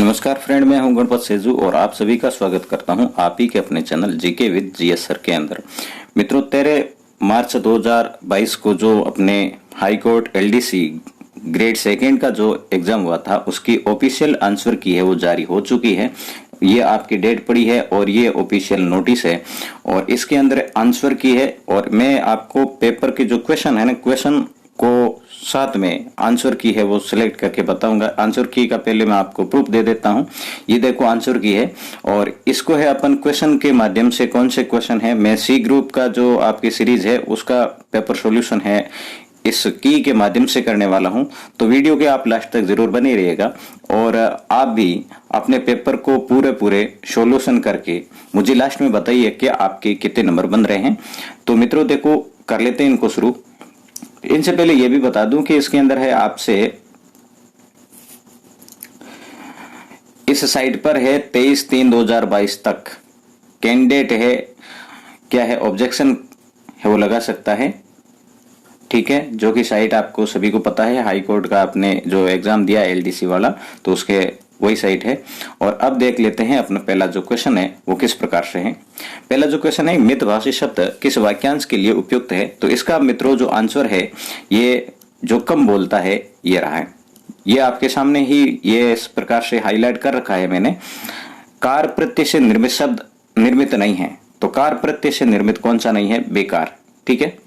नमस्कार फ्रेंड, मैं हूं गणपत सेजू और आप सभी का स्वागत करता हूं आप ही के अपने channel GK with GS sir के अंदर। मित्रों, 13 मार्च 2022 को जो अपने high court LDC grade second का जो एग्जाम हुआ था उसकी ऑफिशियल आंसर की है वो जारी हो चुकी है। ये आपकी डेट पड़ी है और ये ऑफिशियल नोटिस है और इसके अंदर आंसर की है। और मैं आपको पेपर के जो क्वेश्चन है ना, क्वेश्चन को साथ में आंसर की है वो सिलेक्ट करके बताऊंगा। आंसर की का पहले मैं आपको प्रूफ दे देता हूं। ये देखो आंसर की है और इसको है अपन क्वेश्चन के माध्यम से, कौन से क्वेश्चन है, मैं सी ग्रुप का जो आपकी सीरीज है उसका पेपर सॉल्यूशन है इस की के माध्यम से करने वाला हूं। तो वीडियो के आप लास्ट तक जरूर बने रहिएगा और आप भी अपने पेपर को पूरे सॉल्यूशन करके मुझे लास्ट में बताइए कि आपके कितने नंबर बन रहे हैं। तो मित्रों देखो, कर लेते हैं इनको शुरू। इनसे पहले यह भी बता दूं कि इसके अंदर है आपसे इस साइट पर है 23/3/2022 तक कैंडिडेट है, क्या है, ऑब्जेक्शन है वो लगा सकता है। ठीक है, जो कि साइट आपको सभी को पता है, हाई कोर्ट का आपने जो एग्जाम दिया एलडीसी वाला, तो उसके वही साइट है। और अब देख लेते हैं अपना पहला जो क्वेश्चन है वो किस प्रकार से है। पहला जो क्वेश्चन है, मितभाषी शब्द किस वाक्यांश के लिए उपयुक्त है। तो इसका मित्रों जो आंसर है ये जो कम बोलता है ये रहा है। ये आपके सामने ही ये इस प्रकार से हाईलाइट कर रखा है मैंने। कार प्रत्यय से निर्मित शब्द निर्मित नहीं है। तो कार प्रत्यय से निर्मित कौन सा नहीं है? बेकार। ठीक है,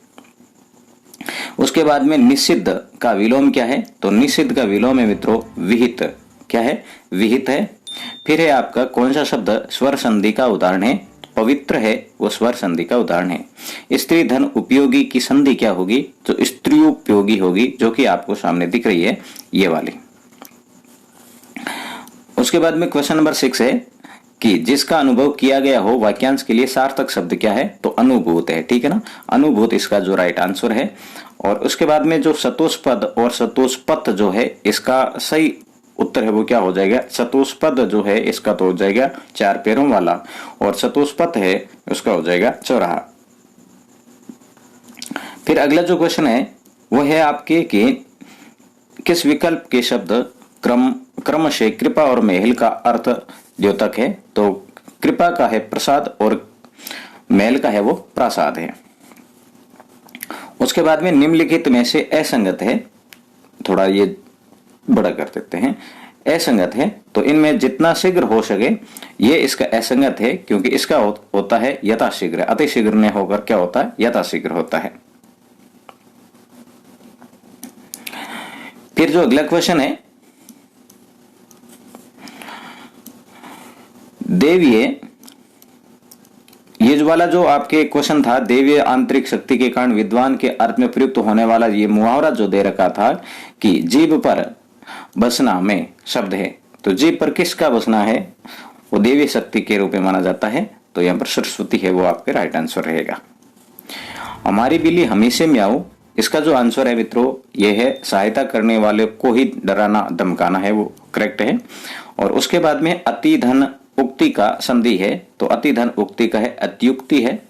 उसके बाद में निषिद्ध का विलोम क्या है? तो निषिद्ध का विलोम है मित्रों विहित। क्या है? विहित है। फिर है आपका कौन सा शब्द स्वर संधि का उदाहरण है? पवित्र है वो स्वर संधि का उदाहरण है। स्त्री धन उपयोगी की संधि क्या होगी? तो स्त्री उपयोगी होगी, जो कि आपको सामने दिख रही है ये वाली। उसके बाद में क्वेश्चन नंबर 6 है कि जिसका अनुभव किया गया हो वाक्यांश के लिए सार्थक शब्द क्या है? तो अनुभूत है। ठीक है ना, अनुभूत इसका जो राइट आंसर है। और उसके बाद में जो सतोषपद और सतोषपथ जो है इसका सही उत्तर है वो क्या हो जाएगा? सतोषपद जो है इसका तो हो जाएगा 4 पैरों वाला और सतोषपथ है उसका हो जाएगा चौराहा। फिर अगला जो क्वेश्चन है वो है आपके कि किस विकल्प के शब्द क्रम से कृपा और महल का अर्थ द्योतक है? तो कृपा का है प्रसाद और महल का है वो प्रासाद है। उसके बाद में निम्नलिखित में से असंगत है, थोड़ा ये बड़ा कर देते हैं, असंगत है। तो इनमें जितना शीघ्र हो सके ये इसका असंगत है, क्योंकि इसका होता है यथाशीघ्र। अतिशीघ्र ने होकर क्या होता है? यथाशीघ्र होता है। फिर जो अगला क्वेश्चन है, देवीय, ये जो वाला जो आपके क्वेश्चन था, देवीय आंतरिक शक्ति के कारण विद्वान के अर्थ में प्रयुक्त होने वाला ये मुहावरा जो दे रखा था कि जीभ पर बसना में शब्द है। तो जीभ पर किसका बसना है? वो देवी शक्ति के रूप में माना जाता है। तो यहाँ पर सरस्वती है वो आपके राइट आंसर रहेगा। हमारी बिल्ली हमेशा म्याऊ, इसका जो आंसर है मित्रों ये है सहायता करने वाले को ही डराना धमकाना है, वो करेक्ट है। और उसके बाद में अति धन उक्ति का संधि है। तो अति धन उक्ति का है अत्युक्ति है।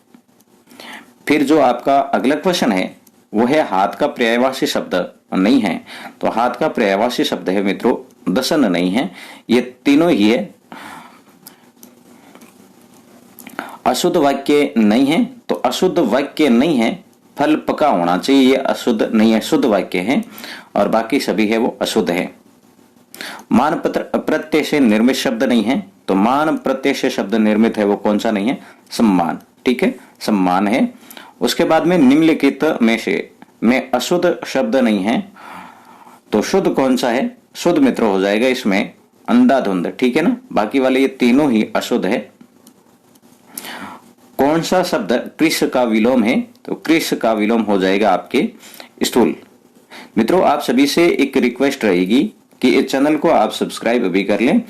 फिर जो आपका अगला क्वेश्चन है वो है हाथ का पर्यायवाची शब्द नहीं है। तो हाथ का पर्यायवाची शब्द है मित्रों दसन नहीं है, ये तीनों ही है। अशुद्ध वाक्य नहीं है। तो अशुद्ध वाक्य नहीं है, फल पका होना चाहिए, ये अशुद्ध नहीं है, शुद्ध वाक्य है। और बाकी सभी है वो अशुद्ध है। मान प्रत्यय से निर्मित शब्द नहीं है। तो मान प्रत्यय से शब्द निर्मित है वो कौन सा नहीं है? सम्मान। ठीक है, सम्मान है। उसके बाद में निम्नलिखित में से में अशुद्ध शब्द नहीं है। तो शुद्ध कौन सा है? शुद्ध मित्र हो जाएगा इसमें अंधाधुंध। ठीक है ना, बाकी वाले ये तीनों ही अशुद्ध है। कौन सा शब्द कृष का विलोम है? तो कृष का विलोम हो जाएगा आपके स्थूल। मित्रों, आप सभी से एक रिक्वेस्ट रहेगी कि इस चैनल को आप सब्सक्राइब भी कर लें।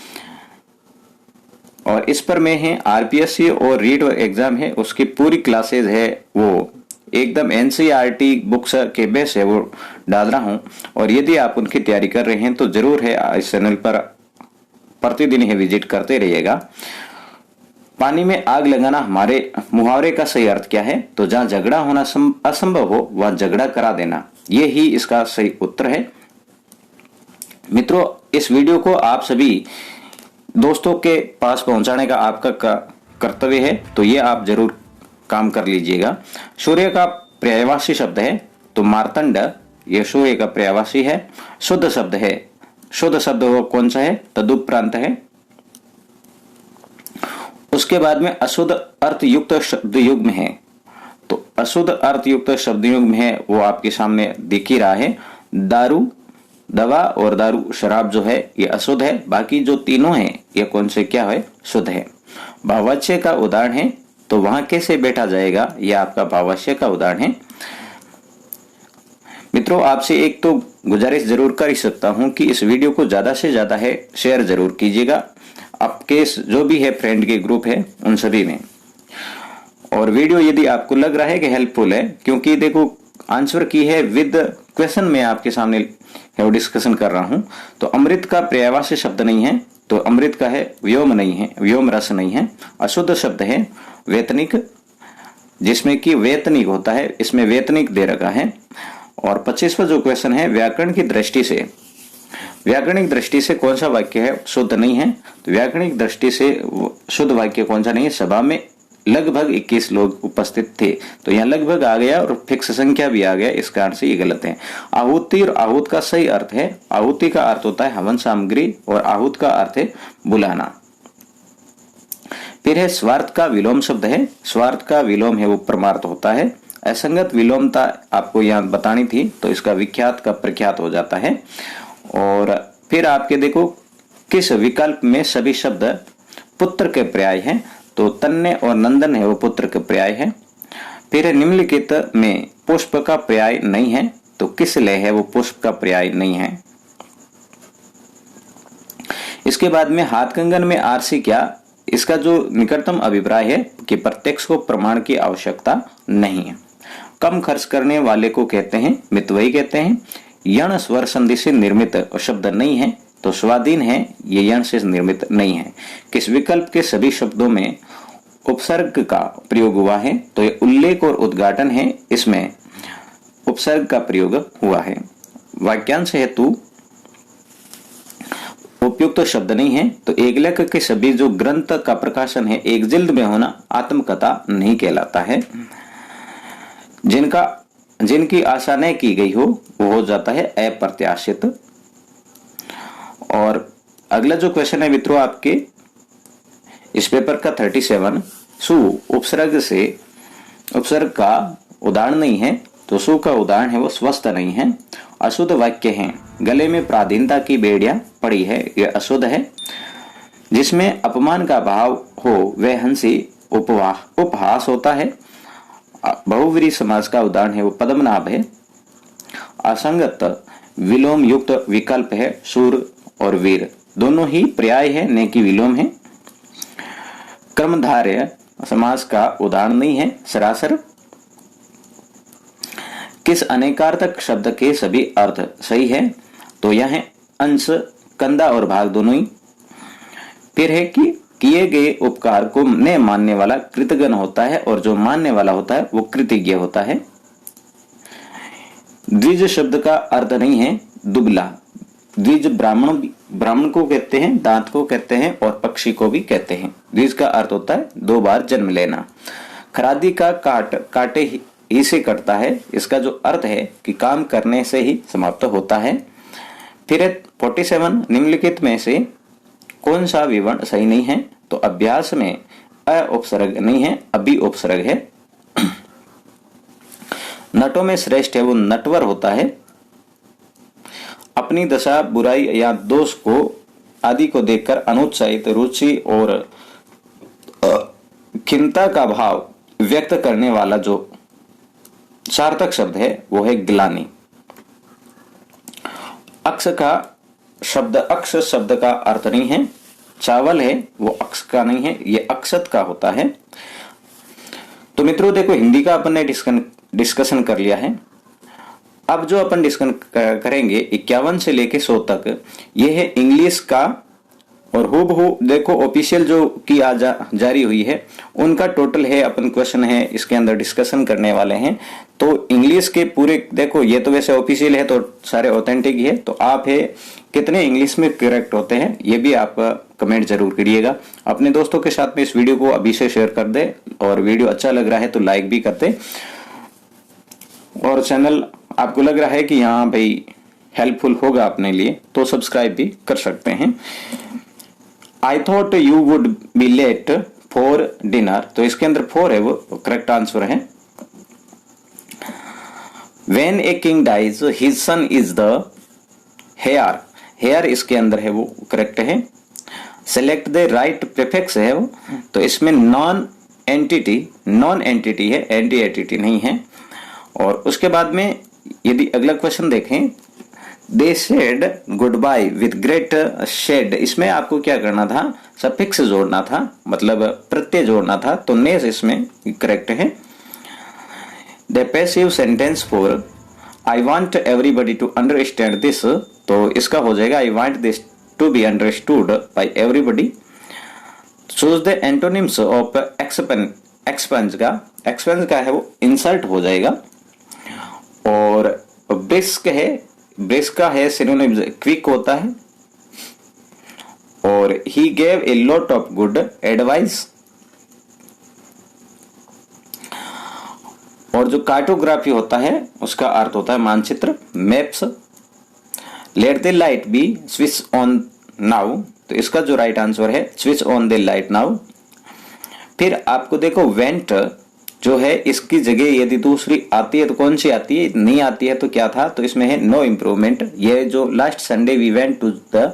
और इस पर मैं है आरपीएससी और रीट एग्जाम है उसकी पूरी क्लासेज है वो एकदम एनसीईआरटी बुक्स के बेस है वो डाल रहा हूं। और यदि आप उनकी तैयारी कर रहे हैं तो जरूर है इस चैनल पर प्रतिदिन ही विजिट करते रहिएगा। पानी में आग लगाना हमारे मुहावरे का सही अर्थ क्या है? तो जहां झगड़ा होना असंभव हो वहां झगड़ा करा देना, ये ही इसका सही उत्तर है। मित्रों, इस वीडियो को आप सभी दोस्तों के पास पहुंचाने का आपका कर्तव्य है, तो ये आप जरूर काम कर लीजिएगा। सूर्य का पर्यायवाची शब्द है तो मार्तंड, ये सूर्य का पर्यायवाची है। शुद्ध शब्द है, शुद्ध शब्द वो कौन सा है? तदुपरांत है। उसके बाद में अशुद्ध अर्थ युक्त शब्द युग्म है, तो अशुद्ध अर्थ युक्त शब्द युग्म है वो आपके सामने दिख ही रहा है। दारू दवा और दारू शराब जो है ये अशुद्ध है, बाकी जो तीनों हैं ये कौन से क्या है? शुद्ध है। भावाच्य का उदाहरण है, तो वहां कैसे बैठा जाएगा? यह आपका भावाच्य का उदाहरण है। मित्रों, आपसे एक तो गुजारिश जरूर कर ही सकता हूं कि इस वीडियो को ज्यादा से ज्यादा है शेयर जरूर कीजिएगा, आपके जो भी है फ्रेंड के ग्रुप है उन सभी में। और वीडियो यदि आपको लग रहा है कि हेल्पफुल है, क्योंकि देखो आंसर की है विद क्वेश्चन में आपके सामने है वो डिस्कशन कर रहा हूं, तो अमृत का पर्यायवाची शब्द नहीं है, तो अमृत का है व्योम नहीं है, व्योम रस नहीं है। अशुद्ध शब्द है वेतनिक, जिसमें कि वेतनिक होता है, इसमें वेतनिक दे रखा है। और 25वां जो क्वेश्चन है, व्याकरण की दृष्टि से, व्याकरणिक दृष्टि से कौन सा वाक्य है शुद्ध नहीं है? तो व्याकरणिक दृष्टि से शुद्ध वाक्य कौन सा नहीं है? सभा में लगभग 21 लोग उपस्थित थे, तो यहाँ लगभग आ गया और फिक्स संख्या भी आ गया, इस कारण से ये गलत है। आहुति और आहूत का सही अर्थ है, आहुति का अर्थ होता है हवन सामग्री और आहूत का अर्थ है बुलाना। फिर है स्वार्थ का विलोम शब्द है, स्वार्थ का विलोम है वो परमार्थ होता है। असंगत विलोमता आपको यहाँ बतानी थी, तो इसका विख्यात का प्रख्यात हो जाता है। और फिर आपके देखो किस विकल्प में सभी शब्द पुत्र के पर्याय हैं, तो तन्ने और नंदन है वो पुत्र के पर्याय है। फिर निम्नलिखित में पुष्प का पर्याय नहीं है, तो किस लय है वो पुष्प का पर्याय नहीं है। इसके बाद में हाथ कंगन में आरसी क्या, इसका जो निकटतम अभिप्राय है कि प्रत्यक्ष को प्रमाण की आवश्यकता नहीं है। कम खर्च करने वाले को कहते हैं मितव्ययी कहते हैं। यण स्वर संधि से निर्मित शब्द नहीं है, तो स्वाधीन है, ये यण से निर्मित नहीं है। किस विकल्प के सभी शब्दों में उपसर्ग का प्रयोग हुआ है, तो ये उल्लेख और उद्घाटन है, इसमें उपसर्ग का प्रयोग हुआ है। वाक्यांश हेतु उपयुक्त तो शब्द नहीं है, तो एक लेखक के सभी जो ग्रंथ का प्रकाशन है एक जिल्द में होना आत्मकथा नहीं कहलाता है। जिनकी आशा न की गई हो वो हो जाता है अप्रत्याशित। और अगला जो क्वेश्चन है मित्रों आपके इस पेपर का 37, सु उपसर्ग से उपसर्ग का उदाहरण नहीं है, तो सु का उदाहरण है वो स्वस्थ नहीं है। अशुद्ध वाक्य है, गले में प्राधीनता की बेड़ियां पड़ी है, यह अशुद्ध है। जिसमें अपमान का भाव हो वह हंसी उपहास होता है। बहुव्रीहि समास का उदाहरण है वो पद्मनाभ है। असंगत विलोम युक्त विकल्प है सूर और वीर, दोनों ही पर्याय है न कि विलोम है। कर्मधारय समास का उदाहरण नहीं है सरासर। किस अनेकार्थक शब्द के सभी अर्थ सही है, तो यह है अंश, कंधा और भाग दोनों ही। फिर है कि किए गए उपकार को न मानने वाला कृतज्ञ होता है और जो मानने वाला होता है वो कृतज्ञ होता है। द्विज शब्द का अर्थ नहीं है दुबला। द्विज ब्राह्मण को कहते हैं, दांत को कहते हैं और पक्षी को भी कहते हैं। द्विज का अर्थ होता है 2 बार जन्म लेना। खरादी का काटे ही से कटता है, इसका जो अर्थ है कि काम करने से ही समाप्त होता है। फिर 47 निम्नलिखित में से कौन सा विवरण सही नहीं है, तो अभ्यास में अ उपसर्ग नहीं है, अभी उपसर्ग है। नटों में श्रेष्ठ है वो नटवर होता है। अपनी दशा बुराई या दोष को आदि को देखकर अनुत्साहित रुचि और खिन्नता का भाव व्यक्त करने वाला जो सार्थक शब्द है वो है ग्लानि। अक्ष शब्द का अर्थ नहीं है, चावल है वो अक्ष का नहीं है, ये अक्षत का होता है। तो मित्रों देखो हिंदी का अपन ने डिस्कशन कर लिया है। अब जो अपन डिस्कशन करेंगे 51 से लेके 100 तक, ये है इंग्लिश का। और हूबहू देखो ऑफिशियल जो की जारी हुई है उनका टोटल है अपन क्वेश्चन है इसके अंदर डिस्कशन करने वाले हैं। तो इंग्लिश के पूरे देखो, ये तो वैसे ऑफिशियल है तो सारे ऑथेंटिक ही है, तो आप है कितने इंग्लिश में करेक्ट होते हैं ये भी आप कमेंट जरूर करिएगा। अपने दोस्तों के साथ में इस वीडियो को अभी से शेयर कर दे, और वीडियो अच्छा लग रहा है तो लाइक भी कर दे, और चैनल आपको लग रहा है कि यहाँ भाई हेल्पफुल होगा अपने लिए तो सब्सक्राइब भी कर सकते हैं। I thought you would be late for dinner, तो इसके अंदर 4 है वो करेक्ट आंसर है। When a king dies, his son is the heir, heir इसके अंदर है वो करेक्ट है। सेलेक्ट द राइट प्रीफिक्स है वो, तो इसमें नॉन एंटिटी है, एंटी एंटिटी नहीं है। और उसके बाद में यदि अगला क्वेश्चन देखें, they shed goodbye with great shed, इसमें आपको क्या करना था, सफिक्स जोड़ना था, मतलब प्रत्यय जोड़ना था, तो नेस इसमें करेक्ट है। The passive sentence for I want everybody to understand this, तो इसका हो जाएगा I want this to be understood by everybody. Choose the antonyms of expense का है वो इंसर्ट हो जाएगा। और ब्रिस्क का है सिनोनिम्स क्विक होता है। और he gave a lot of good advice. और जो कार्टोग्राफी होता है उसका अर्थ होता है मानचित्र, maps. Let the light be switch on now, तो इसका जो राइट आंसर है switch on the light now. फिर आपको देखो वेंट जो है इसकी जगह यदि दूसरी आती है तो कौन सी आती है, नहीं आती है तो क्या था, तो इसमें है नो इम्प्रूवमेंट। ये जो last Sunday we went to the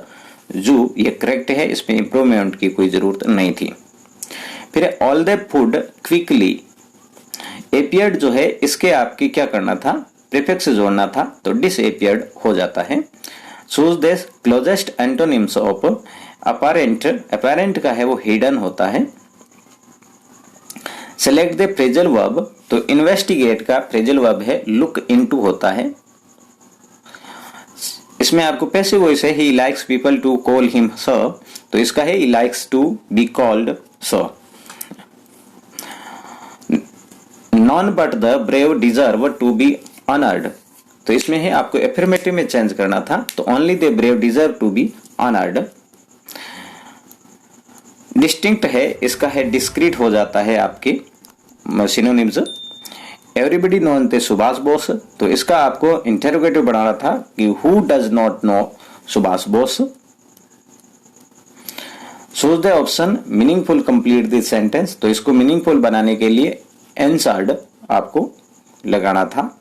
zoo, ये करेक्ट है, इसमें इम्प्रूवमेंट की कोई जरूरत नहीं थी। फिर all the food quickly appeared जो है इसके आपकी क्या करना था, प्रीफिक्स जोड़ना था, तो डिसएपियर्ड हो जाता है। Choose the closest antonyms of apparent का है वो हिडन होता है। सेलेक्ट द फ्रेजल वर्ब, तो इन्वेस्टिगेट का फ्रेजल वर्ब है लुक इनटू होता है। इसमें आपको पैसिव वॉइस है he likes people to call him sir, तो इसका है he likes to be called sir. None but the brave deserve to be honoured, तो इसमें है आपको एफर्मेटिव में चेंज करना था, तो only the brave deserve to be honoured. Distinct है इसका है डिस्क्रीट हो जाता है आपके सिनोनिम्स। एवरीबडी नोन थे सुभाष बोस, तो इसका आपको इंटरोगेटिव बनाना था कि who does not know Subhash Bose. Choose the option meaningful complete this sentence, तो इसको मीनिंगफुल बनाने के लिए एंसर्ड आपको लगाना था।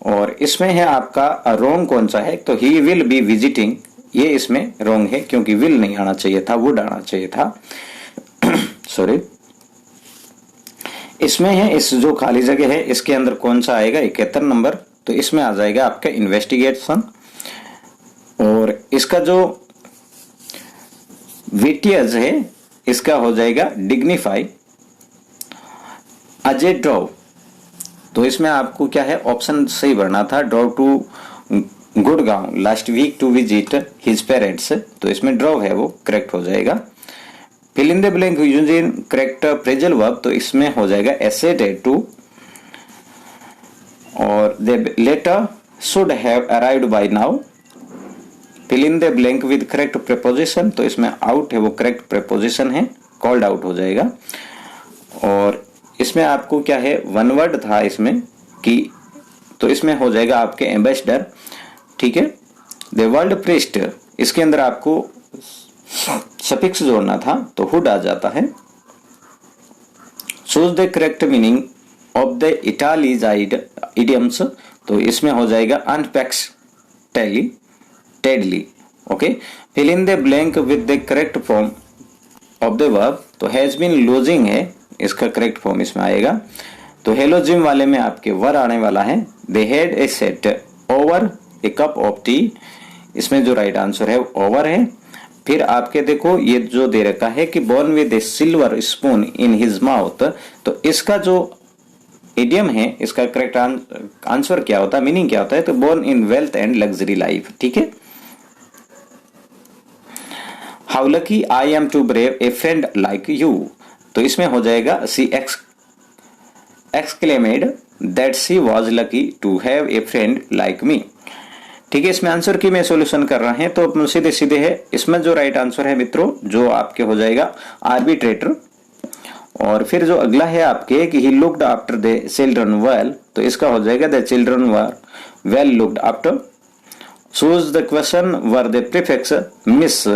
और इसमें है आपका रोंग कौन सा है, तो ही विल बी विजिटिंग, ये इसमें रोंग है क्योंकि विल नहीं आना चाहिए था, वुड आना चाहिए था। सॉरी, इसमें है इस जो खाली जगह है इसके अंदर कौन सा आएगा, 71 नंबर, तो इसमें आ जाएगा आपका इन्वेस्टिगेशन। और इसका जो विटियज है इसका हो जाएगा डिग्निफाई। अजय ड्रॉव, तो इसमें आपको क्या है ऑप्शन सही भरना था, drove to Gurgaon last week to visit his parents, तो इसमें ड्रॉव है वो करेक्ट हो जाएगा। Fill in the blank using correct phrasal verb, तो इसमें हो जाएगा एसेटेड टू। और the letter should have arrived by now. Fill in the blank with correct preposition, तो इसमें आउट है वो करेक्ट प्रीपोजिशन है, कॉल्ड आउट हो जाएगा। और इसमें आपको क्या है वन वर्ड था इसमें कि, तो इसमें हो जाएगा आपके एम्बेसडर, ठीक है। द वर्ल्ड प्रिस्ट, इसके अंदर आपको सफिक्स जोड़ना था, तो हुड आ जाता है। Choose the correct meaning of the italicized idioms, तो इसमें हो जाएगा unexpectedly, okay. Fill in the blank with the correct form of the verb, तो हैज बीन लूजिंग है, इसका करेक्ट फॉर्म इसमें आएगा। तो हेलो जिम वाले में आपके वर आने वाला है। They had a set over A cup of T, इसमें जो राइट आंसर है ओवर है। फिर आपके देखो ये जो दे रखा है कि born with a silver spoon in his mouth, तो इसका जो इडियम है इसका करेक्ट आंसर क्या होता है, मीनिंग क्या होता है, तो born in wealth and luxury life, ठीक है। How lucky I am to brave a friend like you, तो इसमें हो जाएगा सी exclaimed that she was lucky to have a friend like me। ठीक है, इसमें आंसर की मैं सॉल्यूशन कर रहा है तो सीधे सीधे है, इसमें जो राइट आंसर है मित्रों जो आपके हो जाएगा आर्बिट्रेटर। और फिर जो अगला है आपके कि he looked after the children well, तो इसका हो जाएगा the children were well looked after. Choose the question were the prefix miss,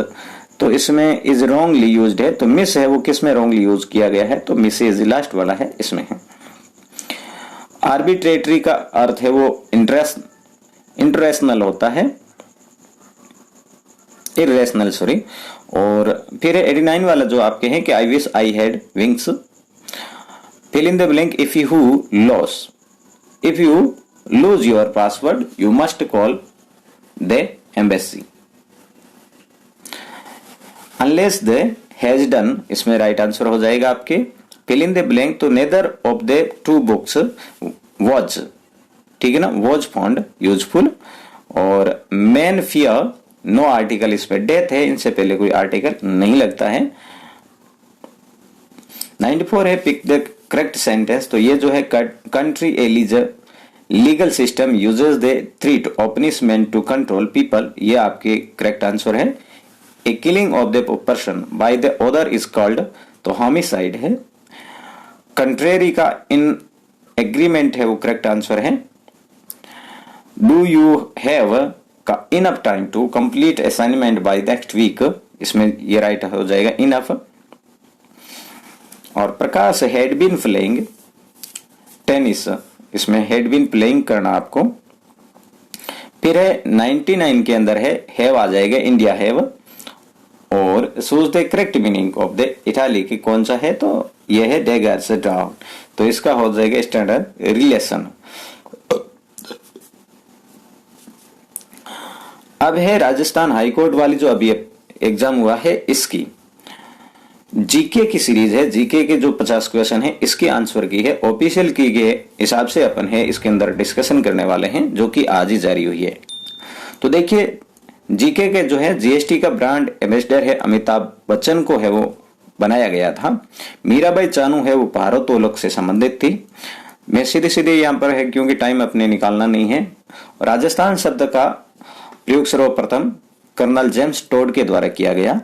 तो इसमें इज रॉन्गली यूज्ड है, तो मिस है वो किस में रॉन्गली यूज किया गया है, तो मिस इज लास्ट वाला है इसमें है। आर्बिट्रेटरी का अर्थ है वो इंटरनेशनल होता है, इरेशनल सॉरी। और फिर 89 वाला जो आपके हैं कि I wish I had wings. Fill in the blank if you lose your password you must call the embassy. Unless the has done, इसमें राइट आंसर हो जाएगा आपके फिल इन द ब्लैंक, तो neither of the two books was, ठीक है ना, was found useful. और man fear no article, इस पे डेथ है, इनसे पहले कोई आर्टिकल नहीं लगता है। 94 है पिक द करेक्ट सेंटेंस, तो ये जो है country else legal system uses the threat of punishment to control people, ये आपके करेक्ट आंसर है। A killing of the person by the other is called, तो होमिसाइड है। कंट्रेरी का इन एग्रीमेंट है वो करेक्ट आंसर है। डू यू हैव का enough time to complete assignment by next week, इसमें ये राइट हो जाएगा इनफ। और Prakash had been playing tennis, इसमें हैड बीन प्लेइंग करना आपको। फिर है 99 के अंदर है हैव आ जाएगा इंडिया हैव। और choose the correct meaning of the Italy की कौन सा है, तो यह है डेगर्स डाउन, तो इसका हो जाएगा स्टैंडर्ड रिलेशन। अब है राजस्थान हाईकोर्ट वाली जो अभी एग्जाम हुआ है, इसकी जीके की सीरीज है। जीके के जो 50 क्वेश्चन है इसकी आंसर की है, ऑफिशियल की के हिसाब से अपन है इसके अंदर डिस्कशन करने वाले हैं, जो कि आज ही जारी हुई है। तो देखिए जीके के जो है जीएसटी का ब्रांड एम्बेसडर है अमिताभ बच्चन को है वो बनाया गया था। मीराबाई चानू है वो भारोत्तोलक से संबंधित थी। मैं सीधे सीधे यहाँ पर है क्योंकि टाइम अपने निकालना नहीं है। राजस्थान शब्द का प्रयोग सर्वप्रथम कर्नल जेम्स टोड के द्वारा किया गया।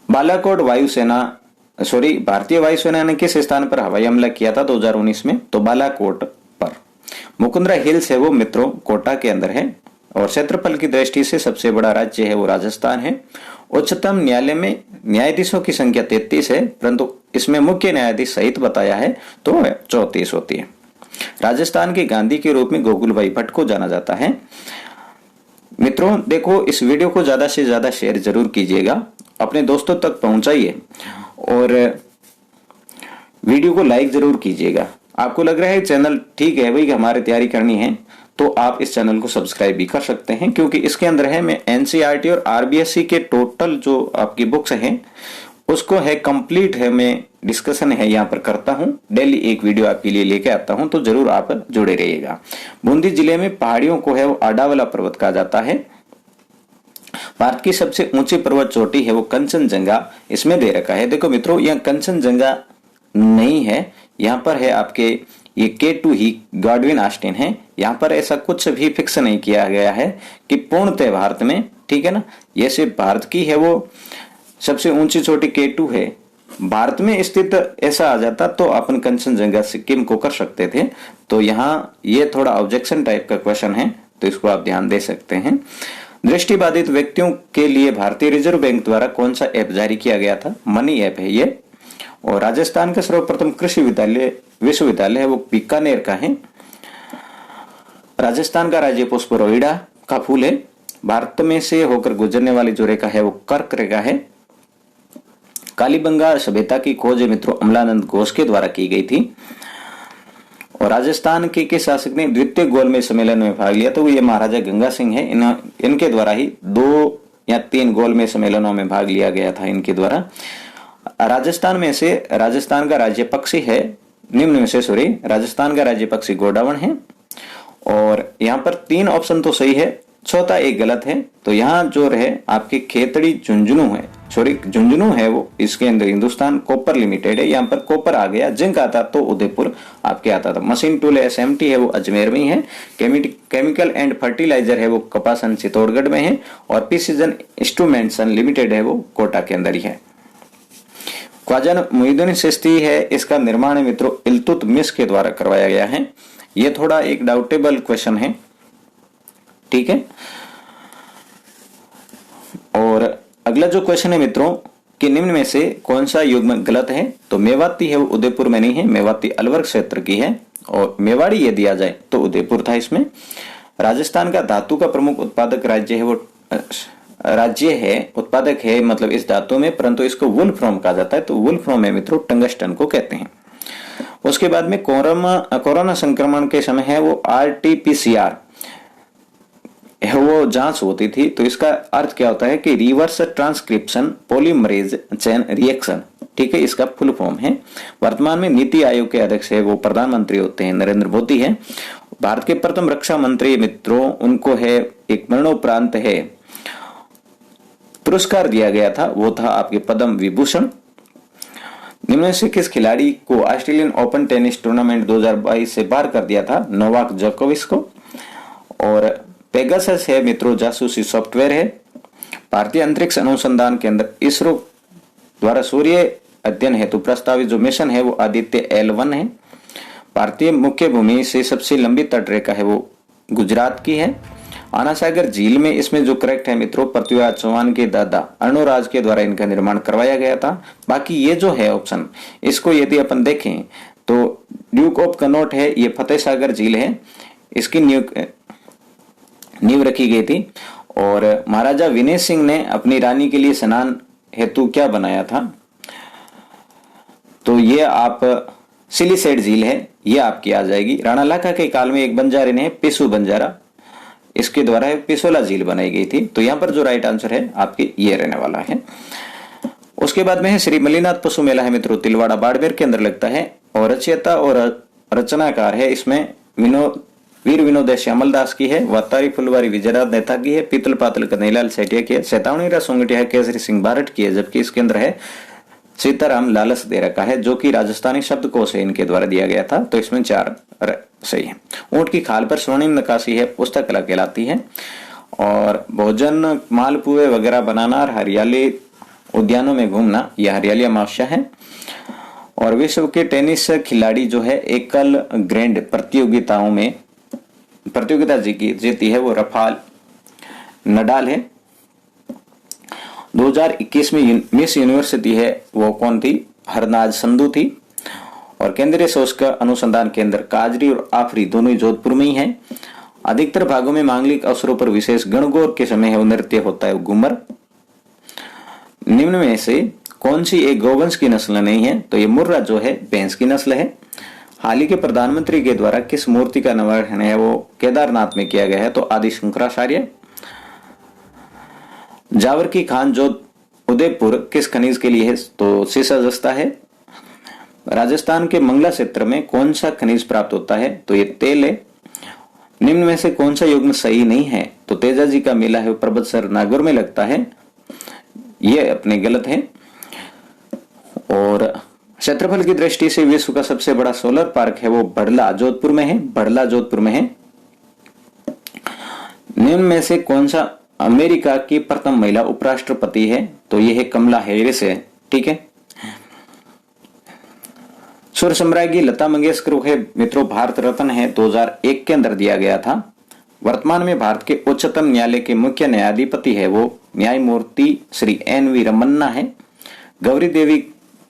बालाकोट भारतीय वायुसेना ने किस स्थान पर हवाई हमला किया था 2019 में, तो बालाकोट पर। मुकुंदरा हिल्स है वो मित्रों कोटा के अंदर है। और क्षेत्रफल की दृष्टि से सबसे बड़ा राज्य है वो राजस्थान है। उच्चतम न्यायालय में न्यायाधीशों की संख्या 33 है, परंतु इसमें मुख्य न्यायाधीश सहित बताया है तो 34 होती है। राजस्थान के गांधी के रूप में गोकुल भाई भट्ट को जाना जाता है। मित्रों देखो इस वीडियो को ज्यादा से ज्यादा शेयर जरूर कीजिएगा, अपने दोस्तों तक पहुंचाइए और वीडियो को लाइक जरूर कीजिएगा। आपको लग रहा है चैनल ठीक है भाई हमारी तैयारी करनी है, तो आप इस चैनल को सब्सक्राइब भी कर सकते हैं, क्योंकि इसके अंदर है मैं एनसीईआरटी और आरबीएससी के टोटल जो आपकी बुक्स हैं उसको है कंप्लीट है मैं डिस्कशन है यहाँ पर करता हूँ। डेली एक वीडियो आपके लिए लेके आता हूँ, तो जरूर आप जुड़े रहिएगा। बूंदी जिले में पहाड़ियों को है वो आडावाला पर्वत कहा जाता है। भारत की सबसे ऊंची पर्वत चोटी है वो कंचनजंगा, इसमें दे रखा है। देखो मित्रों यहाँ कंचनजंगा नहीं है, यहाँ पर है आपके ये K2 ही गॉडविन ऑस्टिन है। यहाँ पर ऐसा कुछ भी फिक्स नहीं किया गया है कि पूर्णतः भारत में, ठीक है ना, ये सिर्फ भारत की है वो सबसे ऊंची चोटी K2 है। भारत में स्थित ऐसा आ जाता तो अपन कंचनजंगा सिक्किम को कर सकते थे। तो यहाँ ये थोड़ा ऑब्जेक्शन टाइप का क्वेश्चन है, तो इसको आप ध्यान दे सकते हैं। दृष्टिबाधित व्यक्तियों के लिए भारतीय रिजर्व बैंक द्वारा कौन सा ऐप जारी किया गया था, मनी ऐप है ये। और राजस्थान का सर्वप्रथम कृषि विश्वविद्यालय है वो बीकानेर का है। राजस्थान का राज्य पुष्प रोहिड़ा का फूल है। भारत में से होकर गुजरने वाली जो रेखा है वो कर्क रेखा है। कालीबंगा सभ्यता की खोज मित्रों अमलानंद घोष के द्वारा की गई थी। और राजस्थान के शासक ने द्वितीय गोलमेज सम्मेलन में भाग लिया, तो ये महाराजा गंगा सिंह है। इनके द्वारा ही 2 या 3 गोलमेज सम्मेलनों में भाग लिया गया था इनके द्वारा। राजस्थान में से राजस्थान का राज्य पक्षी है निम्न में से राजस्थान का राज्य पक्षी गोडावण है। और यहाँ पर 3 ऑप्शन तो सही है, चौथा एक गलत है। तो यहाँ जो रहे आपकी खेतड़ी झुंझुनू है, सॉरी झुंझुनू है वो, इसके अंदर हिंदुस्तान कॉपर लिमिटेड है, यहाँ पर कॉपर आ गया। जिंक आता तो उदयपुर आपके आता था। मशीन टूल एसएमटी है वो अजमेर में ही है। केमिकल एंड फर्टिलाइजर है वो कपासन चित्तौड़गढ़ में है। और प्रिसीजन इंस्ट्रूमेंटेशन लिमिटेड है वो कोटा के अंदर ही है। ख्वाजा मुईनुद्दीन चिश्ती है, इसका निर्माण मित्रों इल्तुतमिश के द्वारा करवाया गया है। ये थोड़ा एक डाउटेबल क्वेश्चन है, ठीक है। और अगला जो क्वेश्चन है मित्रों कि निम्न में से कौन सा युग्म गलत है, तो मेवाती है वो उदयपुर में नहीं है, मेवाती अलवर क्षेत्र की है। और मेवाड़ी ये दिया जाए तो उदयपुर था इसमें। राजस्थान का धातु का प्रमुख उत्पादक राज्य है वो उत्पादक है मतलब इस धातु में, परंतु इसको वुल्फ्राम कहा जाता है। तो वुल्फ्राम है मित्रों टंगस्टन को कहते हैं। उसके बाद में कोरोना संक्रमण के समय है वो RT-PCR वो जांच होती थी। तो इसका अर्थ क्या होता है कि reverse transcription polymerase chain reaction, ठीक है, इसका फुल फॉर्म है। वर्तमान में नीति आयोग के अध्यक्ष है वो प्रधानमंत्री होते हैं नरेंद्र मोदी है। भारत के प्रथम रक्षा मंत्री मित्रों उनको है एक मरणोपरांत है पुरस्कार दिया गया था, वो था आपके पद्म विभूषण। निम्न में से किस खिलाड़ी को ऑस्ट्रेलियन ओपन टेनिस टूर्नामेंट 2022 से बाहर कर दिया था? नोवाक जोकोविच को। और पेगासस है मित्रों जासूसी सॉफ्टवेयर है। भारतीय अंतरिक्ष अनुसंधान केंद्र इसरो द्वारा सूर्य अध्ययन हेतु प्रस्तावित जो मिशन है वो आदित्य L1 है। भारतीय मुख्य भूमि से सबसे लंबी तटरेखा है वो गुजरात की है। आना सागर झील में इसमें जो करेक्ट है मित्रों पृथ्वीराज चौहान के दादा अर्णोराज के द्वारा इनका निर्माण करवाया गया था। बाकी ये जो है ऑप्शन इसको यदि अपन देखें तो ड्यूक ऑफ कनॉट है ये फतेह सागर झील है, इसकी नींव रखी गई थी। और महाराजा विनय सिंह ने अपनी रानी के लिए स्नान हेतु क्या बनाया था? तो ये आप सिलीसेट झील है, ये आपकी आ जाएगी। राणा लाखा के काल में एक बंजारे ने पिसू बंजारा, इसके द्वारा पिसोला झील बनाई गई थी। तो यहाँ पर जो राइट आंसर है आपके ये रहने वाला है। उसके बाद में है श्री मल्लीनाथ पशु मेला है मित्रों तिलवाड़ा बाड़मेर के अंदर लगता है। और रचयिता और रचनाकार है इसमें वीर विनोद श्यामलदास की है। वातारी फुलवारी विजयराज नेता की है। पीतल पातल कन्हैयालाल सेठिया की है। चेतावनी सोंगटिया है केसरी सिंह बारट की है। जबकि इसके अंदर है सीताराम लालस दे रखा है जो कि राजस्थानी शब्दकोश है इनके द्वारा दिया गया था। तो इसमें 4 सही है। ऊंट की खाल पर स्वर्णिम नक्काशी है पुस्तक कला कहलाती है। और भोजन मालपुए वगैरह बनाना और हरियाली उद्यानों में घूमना यह हरियाली अमावस्या है। और विश्व के टेनिस खिलाड़ी जो है एकल ग्रैंड प्रतियोगिता जीती है वो रफाल नडाल है। 2021 में मिस यूनिवर्सिटी है वो कौन थी? हरनाज संधू थी। और केंद्रीय शोध अनुसंधान केंद्र काजरी और आफरी दोनों ही जोधपुर में ही है। अधिकतर भागों में मांगलिक अवसरों पर विशेष गणगौर के समय है वो नृत्य होता है घूमर। निम्न में से कौन सी एक गौवंश की नस्ल नहीं है? तो ये मुर्रा जो है भैंस की नस्ल है। हाल ही के प्रधानमंत्री के द्वारा किस मूर्ति का निर्माण है वो केदारनाथ में किया गया है? तो आदि शंकराचार्य। जावर की खान जो उदयपुर किस खनिज के लिए है? तो सीसा जस्ता है। राजस्थान के मंगला क्षेत्र में कौन सा खनिज प्राप्त होता है? तो ये तेल है। निम्न में से कौन सा युग्म सही नहीं है? तो तेजाजी का मेला है पर्वतसर नागौर में लगता है, ये अपने गलत है। और क्षेत्रफल की दृष्टि से विश्व का सबसे बड़ा सोलर पार्क है वो बड़ला जोधपुर में है। बड़ला जोधपुर में है। निम्न में से कौन सा अमेरिका की प्रथम महिला उपराष्ट्रपति है? तो यह है कमला हैरिस है, ठीक है। सुर सम्राज्ञी लता मंगेशकर है मित्रों भारत रत्न है 2001 के अंदर दिया गया था। वर्तमान में भारत के उच्चतम न्यायालय के मुख्य न्यायाधिपति है वो न्यायमूर्ति श्री NV रमन्ना है। गौरी देवी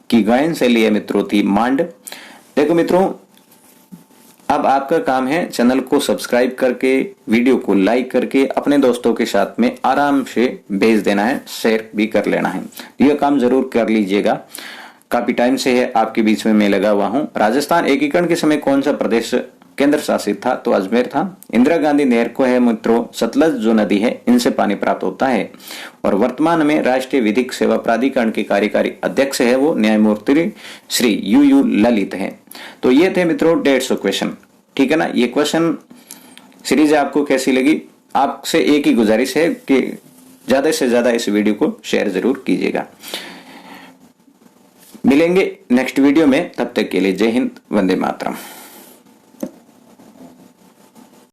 की गायन शैली है मित्रों थी मांड। देखो मित्रों अब आपका काम है चैनल को सब्सक्राइब करके वीडियो को लाइक करके अपने दोस्तों के साथ में आराम से भेज देना है, शेयर भी कर लेना है। यह काम जरूर कर लीजिएगा, काफी टाइम से है आपके बीच में मैं लगा हुआ हूं। राजस्थान एकीकरण के समय कौन सा प्रदेश केंद्र शासित था? तो अजमेर था। इंदिरा गांधी नहर को है मित्रों सतलज जो नदी है इनसे पानी प्राप्त होता है। और वर्तमान में राष्ट्रीय विधिक सेवा प्राधिकरण के कार्यकारी अध्यक्ष है वो न्यायमूर्ति श्री UU ललित है। तो ये थे मित्रों 150 क्वेश्चन, ठीक है ना। ये क्वेश्चन सीरीज आपको कैसी लगी? आपसे एक ही गुजारिश है कि ज्यादा से ज्यादा इस वीडियो को शेयर जरूर कीजिएगा। मिलेंगे नेक्स्ट वीडियो में, तब तक के लिए जय हिंद, वंदे मातरम।